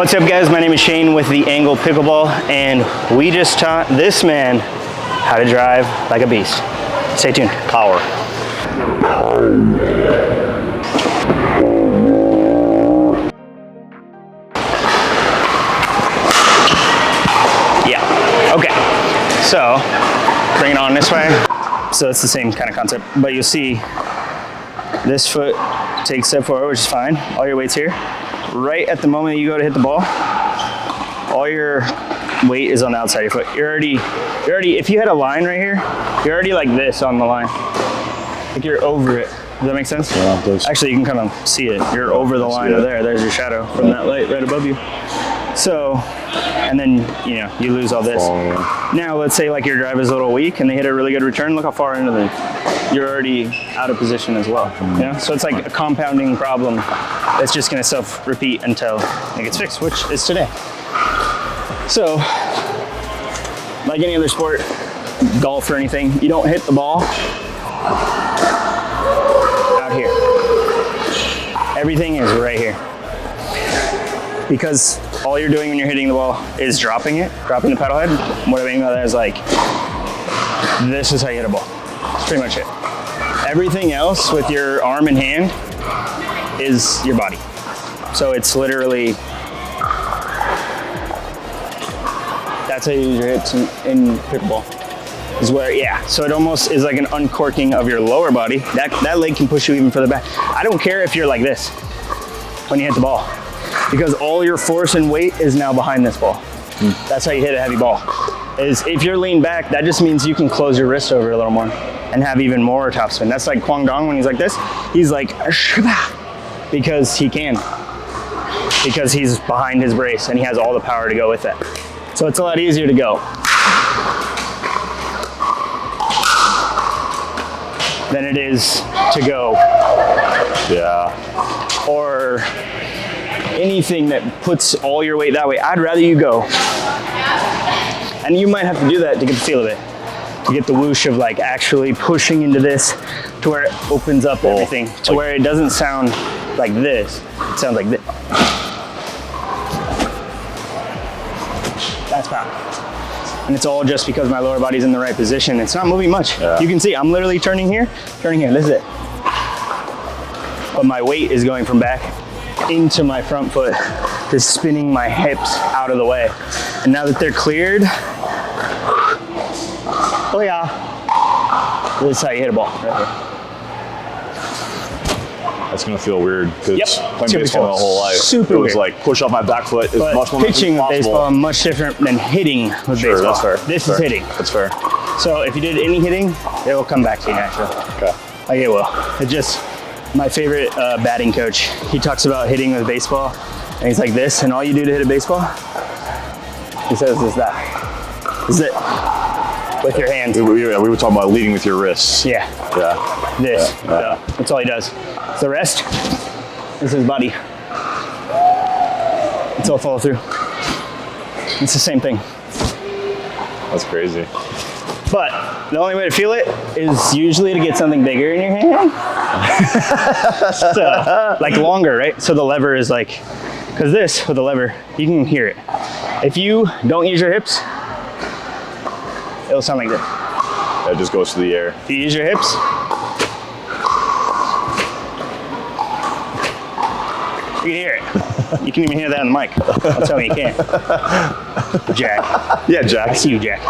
What's up, guys? My name is Shane with the Angle Pickleball, and we just taught this man how to drive like a beast. Stay tuned. Power. Yeah. Okay. So bring it on this way. So it's the same kind of concept, but you'll see this foot takes a step forward, which is fine. All your weight's here. Right at the moment you go to hit the ball, all your weight is on the outside of your foot. You're already, if you had a line right here, you're already like this on the line. Like you're over it. Does that make sense? Yeah, it does. Actually, you can kind of see it. You're over the line of there. There's your shadow from that light right above you. So, and then, you know, you lose all this. Now, let's say like your drive is a little weak and they hit a really good return. Look how far into you're already out of position as well. You know? So it's like a compounding problem that's just gonna self-repeat until it gets fixed, which is today. So, like any other sport, golf or anything, you don't hit the ball out here. Everything is right here. Because all you're doing when you're hitting the ball is dropping the paddle head. What I mean by that is like, this is how you hit a ball. That's pretty much it. Everything else with your arm and hand is your body. So it's literally, that's how you use your hips in pickleball. Is where, yeah, so it almost is like an uncorking of your lower body. That leg can push you even further back. I don't care if you're like this when you hit the ball, because all your force and weight is now behind this ball. That's how you hit a heavy ball. Is if you're leaned back, that just means you can close your wrist over a little more and have even more topspin. That's like Kwang Dong when he's like this. He's like, because he can. Because he's behind his brace and he has all the power to go with it. So it's a lot easier to go than it is to go. Yeah. Or anything that puts all your weight that way. I'd rather you go. And you might have to do that to get the feel of it. To get the whoosh of like actually pushing into this to where it opens up everything. To where it doesn't sound like this. It sounds like this. That's power. And it's all just because my lower body's in the right position. It's not moving much. Yeah. You can see I'm literally turning here. This is it. But my weight is going from back into my front foot, just spinning my hips out of the way. And now that they're cleared, oh yeah, this is how you hit a ball, right here. That's gonna feel weird because playing baseball my whole life, super it was weird. like push off my back foot as but much momentum pitching as with possible. baseball is much different than hitting with baseball. That's fair. This is hitting. That's fair. So if you did any hitting, it will come back to you naturally. Okay. Like it will. It just, my favorite batting coach, he talks about hitting with baseball, and he's like this, and all you do to hit a baseball, he says is that. Is it. With your hands. We were talking about leading with your wrists. Yeah. Yeah. This. Yeah. That's all he does. The rest is his body. It's all follow through. It's the same thing. That's crazy. But the only way to feel it is usually to get something bigger in your hand. So, like longer, right? So the lever is like, because this, with the lever, you can hear it. If you don't use your hips, it'll sound like this. It just goes through the air. If you use your hips, you can hear it. You can even hear that on the mic. I'll tell you you can't. Jack. Yeah, Jack. I see you, Jack.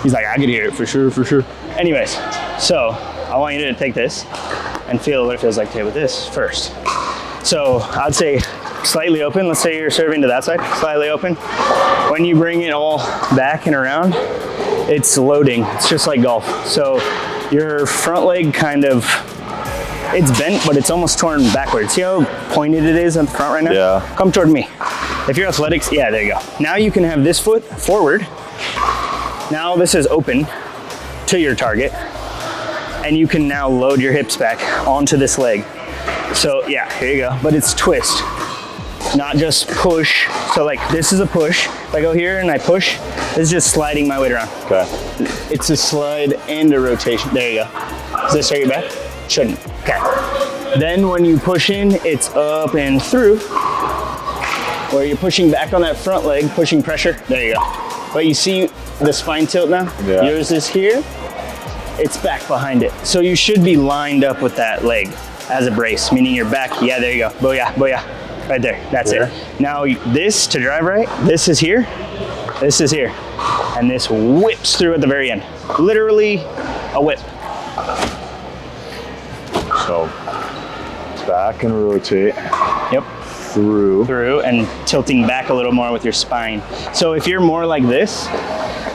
He's like, I could hear it for sure, for sure. Anyways, so I want you to take this and feel what it feels like to hit with this first. So I'd say slightly open. Let's say you're serving to that side, slightly open. When you bring it all back and around, it's loading. It's just like golf. So your front leg kind of, it's bent, but it's almost torn backwards. See how pointed it is at the front right now? Yeah. Come toward me. If you're athletics, yeah, there you go. Now you can have this foot forward. Now this is open to your target. And you can now load your hips back onto this leg. So yeah, here you go. But it's twist, not just push. So like this is a push. If I go here and I push, this is just sliding my weight around. Okay. It's a slide and a rotation. There you go. Does this hurt your back? Shouldn't. Okay. Then when you push in, it's up and through. where you're pushing back on that front leg, pushing pressure. There you go. But you see the spine tilt now? Yeah. Yours is here, it's back behind it. So you should be lined up with that leg as a brace, meaning you're back. Yeah, there you go. Booyah, booyah. Right there, that's it. Now this, to drive right, this is here, and this whips through at the very end. Literally a whip. So back and rotate. Yep. Through and tilting back a little more with your spine. So if you're more like this,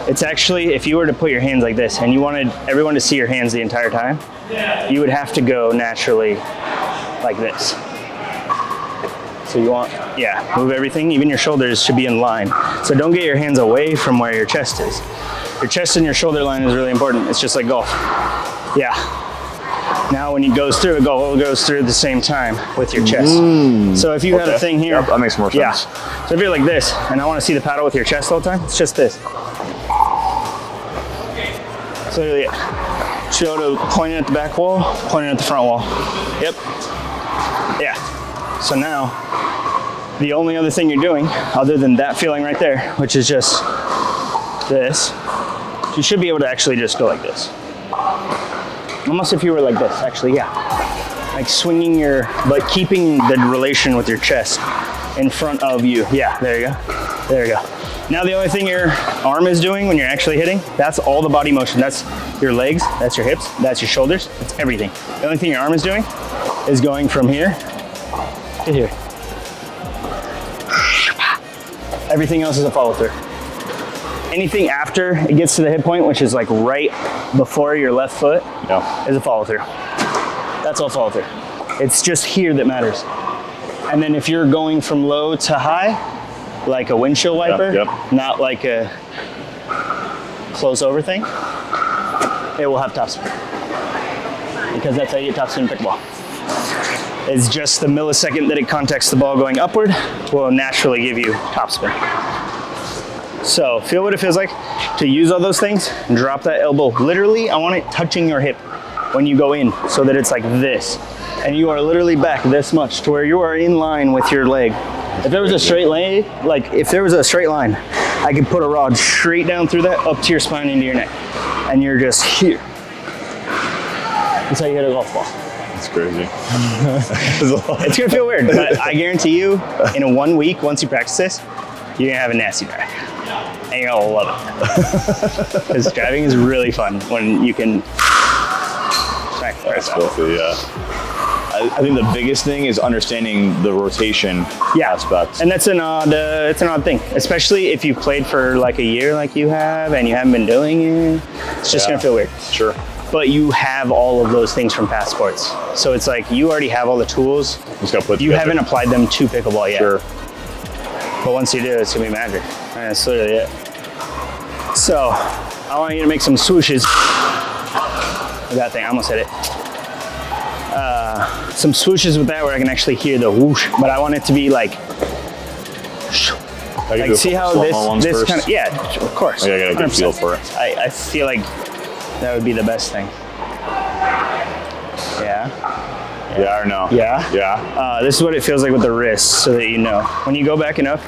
it's actually, if you were to put your hands like this and you wanted everyone to see your hands the entire time, you would have to go naturally like this. So you want, move everything, even your shoulders should be in line. So don't get your hands away from where your chest is. Your chest and your shoulder line is really important. It's just like golf. Yeah. Now when it goes through, it goes through at the same time with your chest. So if you had a thing here. Yep, that makes more sense. Yeah. So if you're like this, and I want to see the paddle with your chest all the time, it's just this. So literally it. Shoulder pointing at the back wall, pointing at the front wall. Yep. Yeah. So now, the only other thing you're doing, other than that feeling right there, which is just this, you should be able to actually just go like this. Almost if you were like this, actually, yeah. Like swinging but keeping the relation with your chest in front of you. Yeah, there you go. There you go. Now the only thing your arm is doing when you're actually hitting, that's all the body motion. That's your legs, that's your hips, that's your shoulders, that's everything. The only thing your arm is doing is going from here to here. Everything else is a follow through. Anything after it gets to the hip point, which is like right before your left foot, is a follow through. That's all follow through. It's just here that matters. And then if you're going from low to high, like a windshield wiper, not like a close over thing, it will have topspin. Because that's how you get topspin in pickleball. It's just the millisecond that it contacts the ball going upward will naturally give you topspin. So feel what it feels like to use all those things, drop that elbow. Literally, I want it touching your hip when you go in so that it's like this. And you are literally back this much to where you are in line with your leg. If there was a straight line, I could put a rod straight down through that up to your spine into your neck. And you're just here. That's how you hit a golf ball. That's crazy. It's gonna feel weird, but I guarantee you, in 1 week, once you practice this, you're gonna have a nasty drive. And you're gonna love it. Because driving is really fun when you can That's filthy, yeah. I think the biggest thing is understanding the rotation aspect. And that's it's an odd thing, especially if you've played for like a year like you have and you haven't been doing it. It's just gonna feel weird. Sure. But you have all of those things from past sports. So it's like you already have all the tools. Just gotta put you haven't applied them to pickleball yet. Sure. But once you do, it's gonna be magic. And that's literally it. So I want you to make some swooshes. That thing, I almost hit it. Some swooshes with that where I can actually hear the whoosh, but I want it to be like see how this kind of, of course. I gotta get a good feel for it. I feel like that would be the best thing. Yeah or no? Yeah. This is what it feels like with the wrist, so that you know. When you go back and up,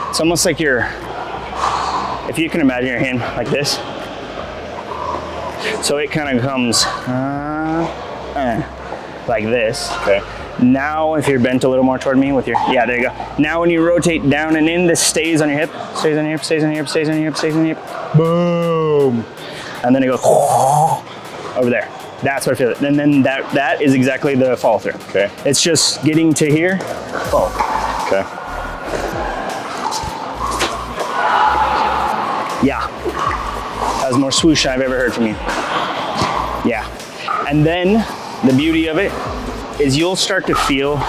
it's almost like if you can imagine your hand like this. So it kind of comes like this. Okay. Now, if you're bent a little more toward me with your, there you go. Now when you rotate down and in, this stays on your hip, stays on your hip, stays on your hip, stays on your hip, stays on your hip. Boom. And then it goes over there. That's what I feel. And then that is exactly the follow through. Okay. It's just getting to here, follow. Okay. Yeah. That was the most swoosh I've ever heard from you. Yeah. And then the beauty of it is you'll start to feel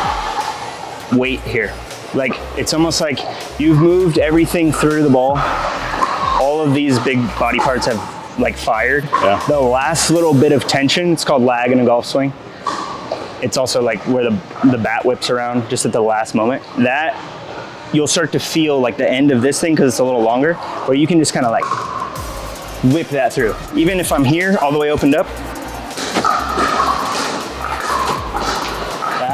weight here. Like it's almost like you've moved everything through the ball. All of these big body parts have like fired. Yeah. The last little bit of tension, it's called lag in a golf swing. It's also like where the bat whips around just at the last moment. That you'll start to feel like the end of this thing because it's a little longer, where you can just kind of like whip that through. Even if I'm here all the way opened up,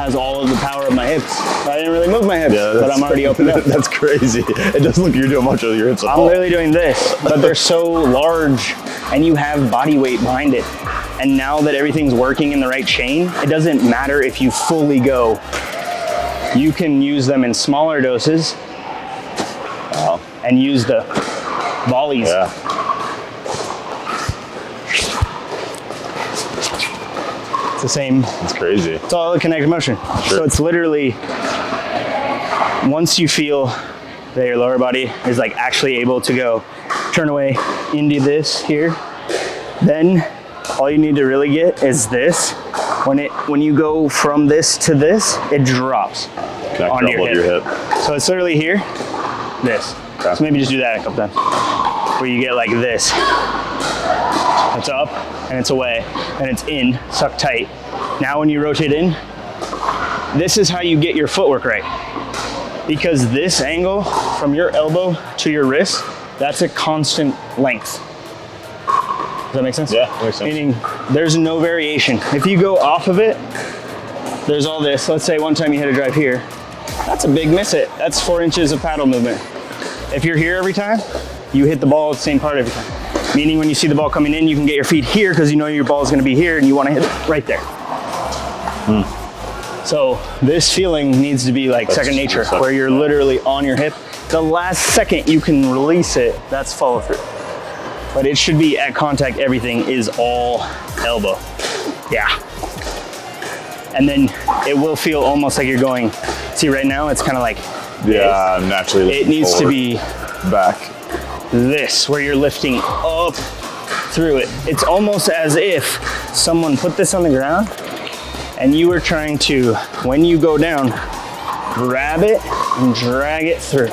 has all of the power of my hips. I didn't really move my hips, Yeah, but I'm already opened up. That's crazy. It doesn't look like you're doing much of your hips at I'm all. literally doing this, but they're so large and you have body weight behind it. And now that everything's working in the right chain, it doesn't matter if you fully go. You can use them in smaller doses and use the volleys. Yeah. It's the same. It's crazy. It's all a connected motion. Sure. So it's literally, once you feel that your lower body is like actually able to go turn away into this here, then all you need to really get is this. When you go from this to this, it drops onto your hip. So it's literally here, this. Okay. So maybe just do that a couple times. Where you get like this. It's up and it's away and it's in, suck tight. Now when you rotate in, this is how you get your footwork right. Because this angle from your elbow to your wrist, that's a constant length. Does that make sense? Yeah, that makes sense. Meaning there's no variation. If you go off of it, there's all this. Let's say one time you hit a drive here. That's a big miss it. That's 4 inches of paddle movement. If you're here every time, you hit the ball at the same part every time. Meaning when you see the ball coming in, you can get your feet here because you know your ball is going to be here and you want to hit it right there. So this feeling needs to be like second nature, where you're literally on your hip. The last second you can release it, that's follow through. But it should be at contact, everything is all elbow. Yeah. And then it will feel almost like you're going, see right now, it's kind of like, yeah, naturally. It needs to be back. This, where you're lifting up through it. It's almost as if someone put this on the ground and you were trying to, when you go down, grab it and drag it through.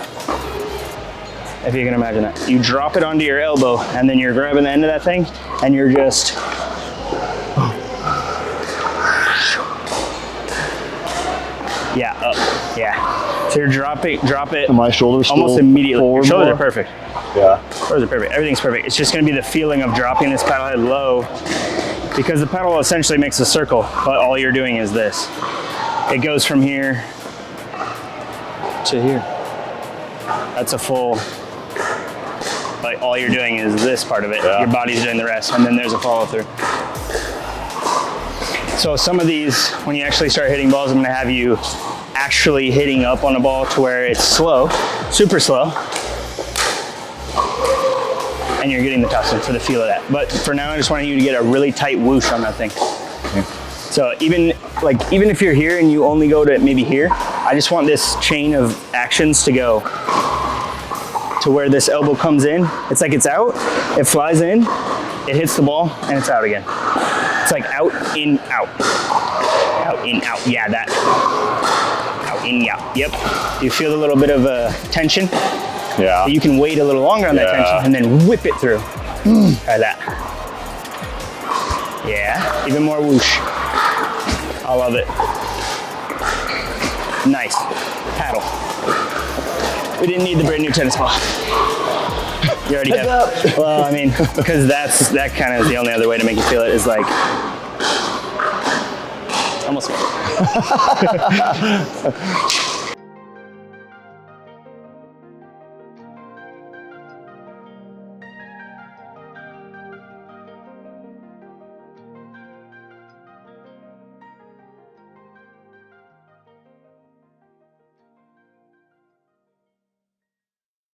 If you can imagine that. You drop it onto your elbow and then you're grabbing the end of that thing and you're just, yeah, up, yeah. So you're drop it. And my shoulders almost immediately. Your shoulders more? are perfect. Yeah. Shoulders are perfect. Everything's perfect. It's just going to be the feeling of dropping this paddle head low, because the paddle essentially makes a circle, but all you're doing is this. It goes from here to here. That's a full, like all you're doing is this part of it. Yeah. Your body's doing the rest, and then there's a follow through. So some of these, when you actually start hitting balls, I'm going to have you actually hitting up on a ball to where it's slow, super slow, and you're getting the tossing for the feel of that. But for now, I just wanted you to get a really tight whoosh on that thing. Yeah. So even if you're here and you only go to maybe here, I just want this chain of actions to go to where this elbow comes in. It's like it's out, it flies in, it hits the ball, and it's out again. It's like out, in, out. Out, in, out. Yeah, that. Out, in, out. Yep. You feel a little bit of tension. Yeah. You can wait a little longer on that tension and then whip it through. Try that. Yeah. Even more whoosh. I love it. Nice. Paddle. We didn't need the brand new tennis ball. You already have. Well, I mean, because that kind of is the only other way to make you feel it is like almost.